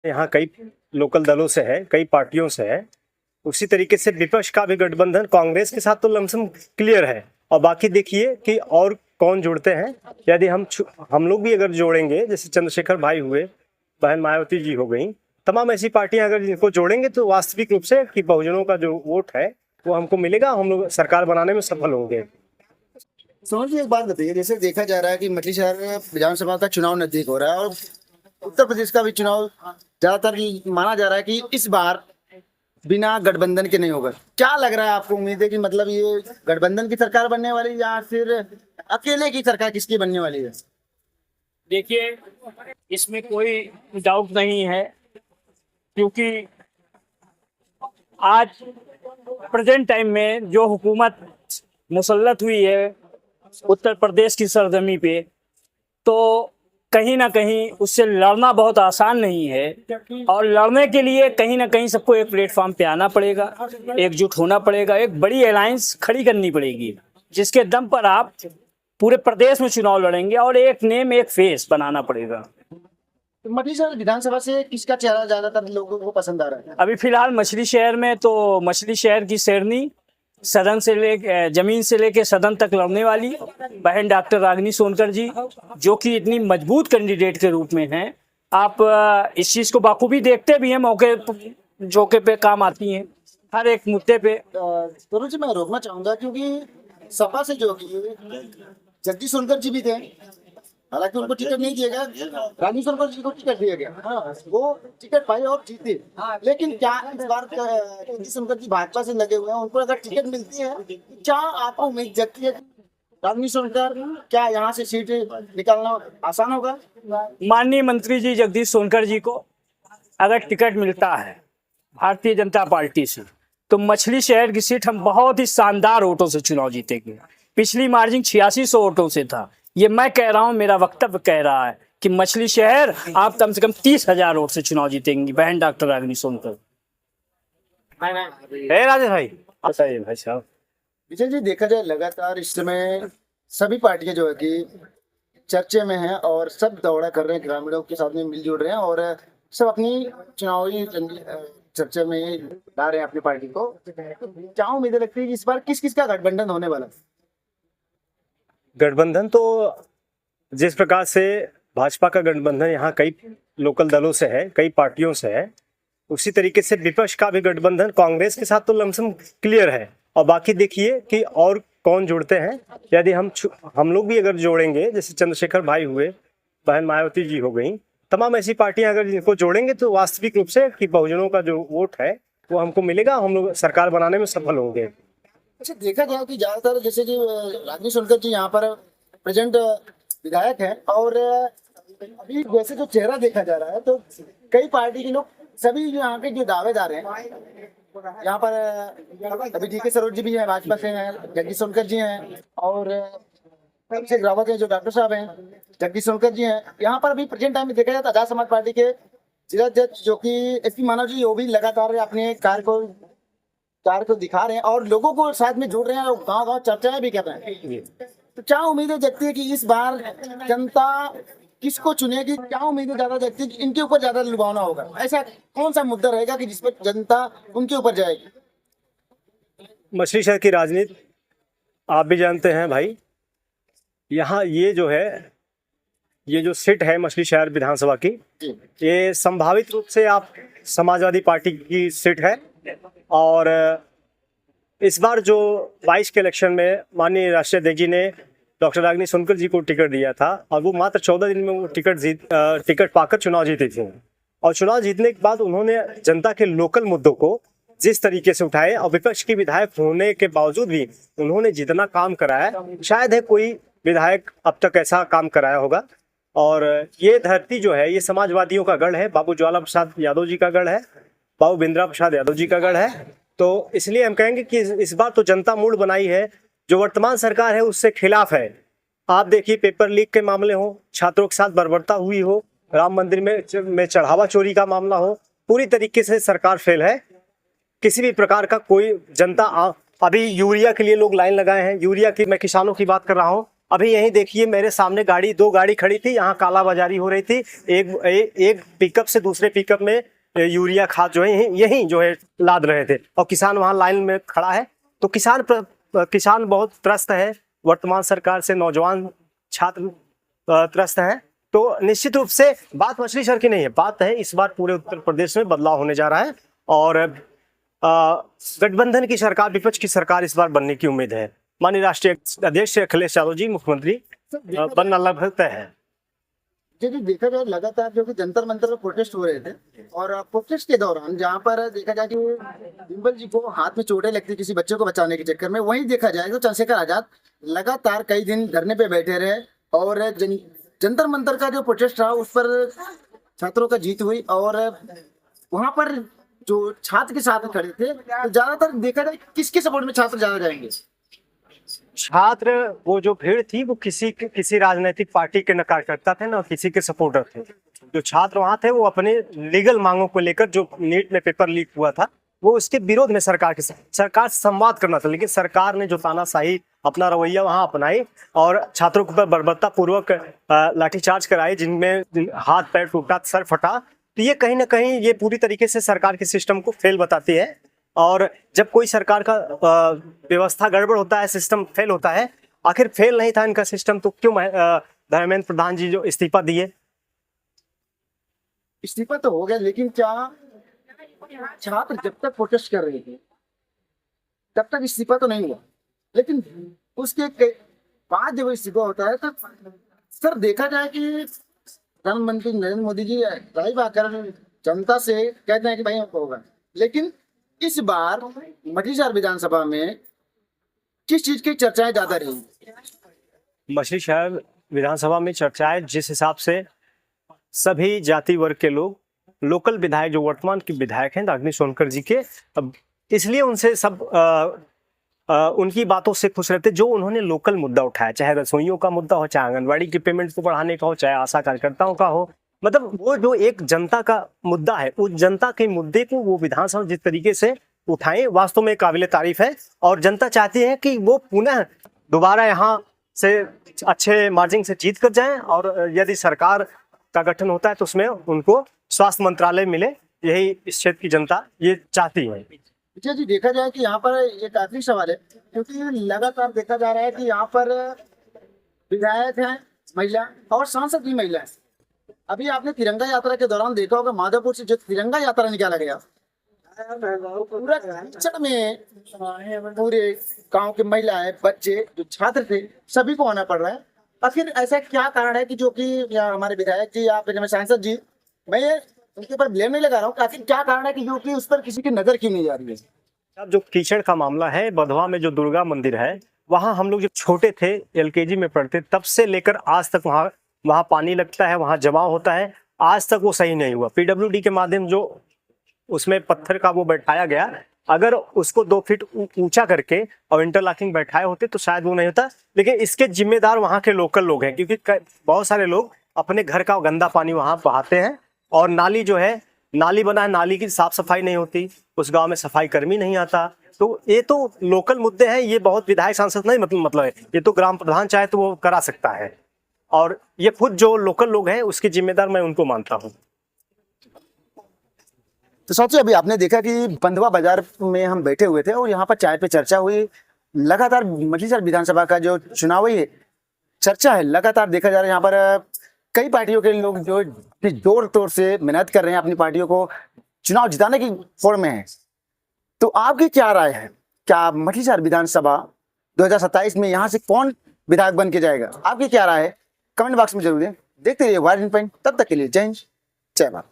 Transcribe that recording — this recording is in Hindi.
यहाँ कई लोकल दलों से है, कई पार्टियों से है। उसी तरीके से विपक्ष का भी गठबंधन कांग्रेस के साथ तो लमसम क्लियर है। और बाकी देखिए कि और कौन जुड़ते हैं। यदि हम लोग भी अगर जोड़ेंगे, जैसे चंद्रशेखर भाई हुए, बहन मायावती जी हो गई, तमाम ऐसी पार्टियां अगर इनको जोड़ेंगे तो वास्तविक रूप से कि बहुजनों का जो वोट है वो हमको मिलेगा, हम लोग सरकार बनाने में सफल होंगे। सोनू जी, एक बात बताइए, जैसे देखा जा रहा है कि मछली शहर विधानसभा का चुनाव नजदीक हो रहा है और उत्तर प्रदेश का भी चुनाव ज्यादातर माना जा रहा है कि इस बार बिना गठबंधन के नहीं होगा। क्या लग रहा है आपको? उम्मीद है कि मतलब ये गठबंधन की सरकार बनने वाली है या फिर अकेले की सरकार किसकी बनने वाली है? देखिए, इसमें कोई डाउट नहीं है, क्योंकि आज प्रेजेंट टाइम में जो हुकूमत मुसल्लत हुई है उत्तर प्रदेश की सरजमी पे, तो कहीं ना कहीं उससे लड़ना बहुत आसान नहीं है। और लड़ने के लिए कहीं ना कहीं सबको एक प्लेटफॉर्म पे आना पड़ेगा, एकजुट होना पड़ेगा, एक बड़ी अलायंस खड़ी करनी पड़ेगी, जिसके दम पर आप पूरे प्रदेश में चुनाव लड़ेंगे और एक नेम एक फेस बनाना पड़ेगा। मछली शहर विधानसभा से किसका चेहरा ज्यादातर लोगों को पसंद आ रहा है? अभी फिलहाल मछली शहर में तो मछली शहर की शेरनी सदन से लेके जमीन से लेके सदन तक लड़ने वाली बहन डॉक्टर रागिनी सोनकर जी, जो कि इतनी मजबूत कैंडिडेट के रूप में हैं। आप इस चीज को बाखूबी देखते भी हैं, मौके जोके पे काम आती हैं हर एक मुद्दे पे। सोनू जी, मैं रोकना चाहूंगा क्योंकि सपा से जो कि जगदीश सोनकर जी भी थे, हालांकि उनको टिकट नहीं दिया गया, रानी सोनकर जी को टिकट दिया गया। हाँ, वो टिकट पाए और जीते। लेकिन क्या इस बार जगदीश सोनकर जी भाजपा से लगे हुए हैं, उनको अगर टिकट मिलती है, क्या आपको उम्मीद जगती है रानी सोनकर क्या यहाँ से सीट निकालना आसान होगा? माननीय मंत्री जी जगदीश सोनकर जी को अगर टिकट मिलता है भारतीय जनता पार्टी से, तो मछली शहर की सीट हम बहुत ही शानदार वोटों से चुनाव जीतेंगे। पिछली मार्जिन 8600 वोटों से था। ये मैं कह रहा हूं, मेरा वक्तव्य कह रहा है कि मछली शहर आप कम से कम 30,000 वोट से चुनाव जीतेंगी, बहन डॉक्टर रागिनी सोनकर। राजेश भाई बताइए। भाई साहब, विजय जी, देखा जाए लगातार इस समय सभी पार्टियां जो है कि चर्चे में हैं और सब दौड़ा कर रहे हैं, ग्रामीणों के साथ में मिलजुल रहे हैं और सब अपनी चुनावी चर्चा में ला रहे हैं अपनी पार्टी को। क्या उम्मीद लगती है कि इस बार किस किस का गठबंधन होने वाला है? गठबंधन तो जिस प्रकार से भाजपा का गठबंधन यहाँ कई लोकल दलों से है, कई पार्टियों से है, उसी तरीके से विपक्ष का भी गठबंधन कांग्रेस के साथ तो लमसम क्लियर है। और बाकी देखिए कि और कौन जुड़ते हैं। यदि हम लोग भी अगर जोड़ेंगे, जैसे चंद्रशेखर भाई हुए, बहन मायावती जी हो गई, तमाम ऐसी पार्टियां अगर इनको जोड़ेंगे तो वास्तविक रूप से कि बहुजनों का जो वोट है वो हमको मिलेगा, हम लोग सरकार बनाने में सफल होंगे। अच्छा, देखा जाए कि ज्यादातर जैसे कि रागिनी सोनकर जी यहाँ पर प्रेजेंट विधायक हैं और अभी वैसे जो चेहरा देखा जा रहा है तो कई पार्टी के लोग सभी जो यहाँ के जो दावेदार हैं, यहाँ पर अभी DK सरोज जी भी हैं, भाजपा से हैं, जगदीश सोनकर जी हैं और अभिषेक रावत हैं जो डॉक्टर साहब हैं, जगदीश सोनकर जी हैं। यहाँ पर अभी प्रेजेंट टाइम में देखा जाए तो आजाद समाज पार्टी के जिला अध्यक्ष जो कि SP मानव जी, वो भी लगातार अपने कार्य को दिखा रहे हैं और लोगों को साथ में जोड़ रहे हैं और गाँव चर्चाएं भी कर रहे हैं। तो क्या उम्मीदें जगती है कि इस बार जनता किसको चुनेगी? क्या उम्मीदें ज्यादा जगती है कि इनके ऊपर ज्यादा लुभावना होगा? ऐसा कौन सा मुद्दा रहेगा कि जिसपे जनता उनके ऊपर जाएगी? मछली शहर की राजनीति आप भी जानते हैं भाई। यहाँ ये जो है, ये जो सीट है मछली शहर विधानसभा की, ये संभावित रूप से आप समाजवादी पार्टी की सीट है। और इस बार जो 22 के इलेक्शन में माननीय राष्ट्रीय अध्यक्ष जी ने डॉक्टर रागिनी सोनकर जी को टिकट दिया था और वो मात्र 14 दिन में वो टिकट पाकर चुनाव जीती थी। और चुनाव जीतने के बाद उन्होंने जनता के लोकल मुद्दों को जिस तरीके से उठाए और विपक्ष के विधायक होने के बावजूद भी उन्होंने जितना काम कराया, शायद है कोई विधायक अब तक ऐसा काम कराया होगा। और ये धरती जो है, ये समाजवादियों का गढ़ है, बाबू ज्वाला प्रसाद यादव जी का गढ़ है, बाबू बिंद्रा प्रसाद यादव जी का गढ़ है। तो इसलिए हम कहेंगे कि इस बार तो जनता मूड बनाई है, जो वर्तमान सरकार है उससे खिलाफ है। आप देखिए, पेपर लीक के मामले हो, छात्रों के साथ बर्बरता हुई हो, राम मंदिर में चढ़ावा चोरी का मामला हो, पूरी तरीके से सरकार फेल है। किसी भी प्रकार का कोई जनता अभी यूरिया के लिए लोग लाइन लगाए हैं। यूरिया की, मैं किसानों की बात कर रहा हूँ, अभी यहीं देखिए मेरे सामने दो गाड़ी खड़ी थी, यहाँ कालाबाजारी हो रही थी। एक पिकअप से दूसरे पिकअप में यूरिया खाद जो है यहीं जो है लाद रहे थे, और किसान वहाँ लाइन में खड़ा है। तो किसान बहुत त्रस्त है वर्तमान सरकार से, नौजवान छात्र त्रस्त है। तो निश्चित रूप से बात मछली शहर की नहीं है, बात है इस बार पूरे उत्तर प्रदेश में बदलाव होने जा रहा है, और गठबंधन की सरकार, विपक्ष की सरकार इस बार बनने की उम्मीद है। माननीय राष्ट्रीय अध्यक्ष अखिलेश यादव जी मुख्यमंत्री बनना लगभग तय है। जी देखा जाए लगातार जो कि जंतर मंतर पर प्रोटेस्ट हो रहे थे, और प्रोटेस्ट के दौरान जहाँ पर देखा जाए कि बिमल जी को हाथ में चोटें लगती किसी बच्चे को बचाने के चक्कर में, वहीं देखा जाए तो चंद्रशेखर आजाद लगातार कई दिन धरने पे बैठे रहे, और जंतर मंतर का जो प्रोटेस्ट रहा उस पर छात्रों का जीत हुई, और वहां पर जो छात्र के साथ खड़े थे तो ज्यादातर देखा जाए किसके सपोर्ट में छात्र ज्यादा जाएंगे? छात्र वो जो भीड़ थी वो किसी राजनीतिक पार्टी के न कार्यकर्ता थे, न किसी के सपोर्टर थे। जो छात्र वहां थे वो अपने लीगल मांगों को लेकर, जो नीट में पेपर लीक हुआ था, वो उसके विरोध में सरकार से संवाद करना था। लेकिन सरकार ने जो तानाशाही अपना रवैया वहां अपनाई और छात्रों के ऊपर बर्बरता पूर्वक लाठीचार्ज कराई, जिनमें हाथ पैर टूटा, सर फटा, तो ये कहीं ना कहीं ये पूरी तरीके से सरकार के सिस्टम को फेल बताती है। और जब कोई सरकार का व्यवस्था गड़बड़ होता है, सिस्टम फेल होता है, आखिर फेल नहीं था इनका सिस्टम तो क्यों धर्मेंद्र प्रधान जी जो इस्तीफा दिए? इस्तीफा तो हो गया, लेकिन क्या छात्र जब तक प्रोटेस्ट कर रहे थे तब तक इस्तीफा तो नहीं हुआ, लेकिन उसके बाद जब इस्तीफा होता है तो सर देखा जाए कि प्रधानमंत्री नरेंद्र मोदी जी लाइव आकर जनता से कहते हैं कि भाई हमको होगा, लेकिन इस बार मछली शहर विधानसभा में किस चीज की चर्चाएं ज्यादा रही? मछली शहर विधानसभा में चर्चाएं जिस हिसाब से सभी जाति वर्ग के लोग, लोकल विधायक जो वर्तमान के विधायक हैं रागिनी सोनकर जी के, अब इसलिए उनसे सब उनकी बातों से खुश रहते जो उन्होंने लोकल मुद्दा उठाया, चाहे रसोइयों का मुद्दा हो, चाहे आंगनबाड़ी की पेमेंट को बढ़ाने का हो, चाहे आशा कार्यकर्ताओं का हो। मतलब वो जो एक जनता का मुद्दा है, उस जनता के मुद्दे को वो विधानसभा जिस तरीके से उठाए वास्तव में काबिले तारीफ है। और जनता चाहती है कि वो पुनः दोबारा यहाँ से अच्छे मार्जिन से जीत कर जाएं, और यदि सरकार का गठन होता है तो उसमें उनको स्वास्थ्य मंत्रालय मिले, यही इस क्षेत्र की जनता ये चाहती है। विजय जी देखा जाए कि यहाँ पर एक आखिरी सवाल है, क्योंकि लगातार देखा जा रहा है कि यहाँ पर विधायक हैं महिला और सांसद भी महिला है। अभी आपने तिरंगा यात्रा के दौरान देखा होगा माधोपुर से जो तिरंगा यात्रा निकाला गया, पूरा कीचड़ में पूरे गांव के महिलाएं, बच्चे, जो छात्र थे, सभी को आना पड़ रहा है। आखिर ऐसा क्या कारण है कि जो कि हमारे विधायक जी या फिर सांसद जी, मैं उनके ऊपर ब्लेम नहीं लगा रहा हूँ, आखिर क्या कारण है कि जो कि उस पर किसी की नजर क्यों नहीं जा रही है? अब जो कीचड़ का मामला है, बधवा में जो दुर्गा मंदिर है, वहाँ हम लोग जब छोटे थे, एलकेजी में पढ़ते, तब से लेकर आज तक वहाँ पानी लगता है, वहाँ जमाव होता है, आज तक वो सही नहीं हुआ। पीडब्ल्यूडी के माध्यम जो उसमें पत्थर का वो बैठाया गया, अगर उसको 2 फीट ऊंचा करके और इंटरलॉकिंग बैठाए होते तो शायद वो नहीं होता। लेकिन इसके जिम्मेदार वहाँ के लोकल लोग हैं, क्योंकि बहुत सारे लोग अपने घर का गंदा पानी वहाँ बहाते हैं, और नाली जो है, नाली बना है, नाली की साफ सफाई नहीं होती, उस गांव में सफाई कर्मी नहीं आता। तो ये तो लोकल मुद्दे हैं, ये बहुत विधायक सांसद नहीं मतलब है, ये तो ग्राम प्रधान चाहे तो वो करा सकता है, और ये खुद जो लोकल लोग हैं उसकी जिम्मेदार मैं उनको मानता हूँ। तो साथियों, अभी आपने देखा कि बंधवा बाजार में हम बैठे हुए थे और यहाँ पर चाय पे चर्चा हुई। लगातार मछली शहर विधानसभा का जो चुनावी चर्चा है, लगातार देखा जा रहा है यहाँ पर कई पार्टियों के लोग जो जोर तोर से मेहनत कर रहे हैं अपनी पार्टियों को चुनाव जिताने की फोड़ में है। तो आपकी क्या राय है, क्या मछली शहर विधानसभा 2027 में यहाँ से कौन विधायक बन के जाएगा? आपकी क्या राय है, कमेंट बॉक्स में जरूर दें। देखते रहिए वायर इन पॉइंट, तब तक के लिए जय हिंद, जय भारत।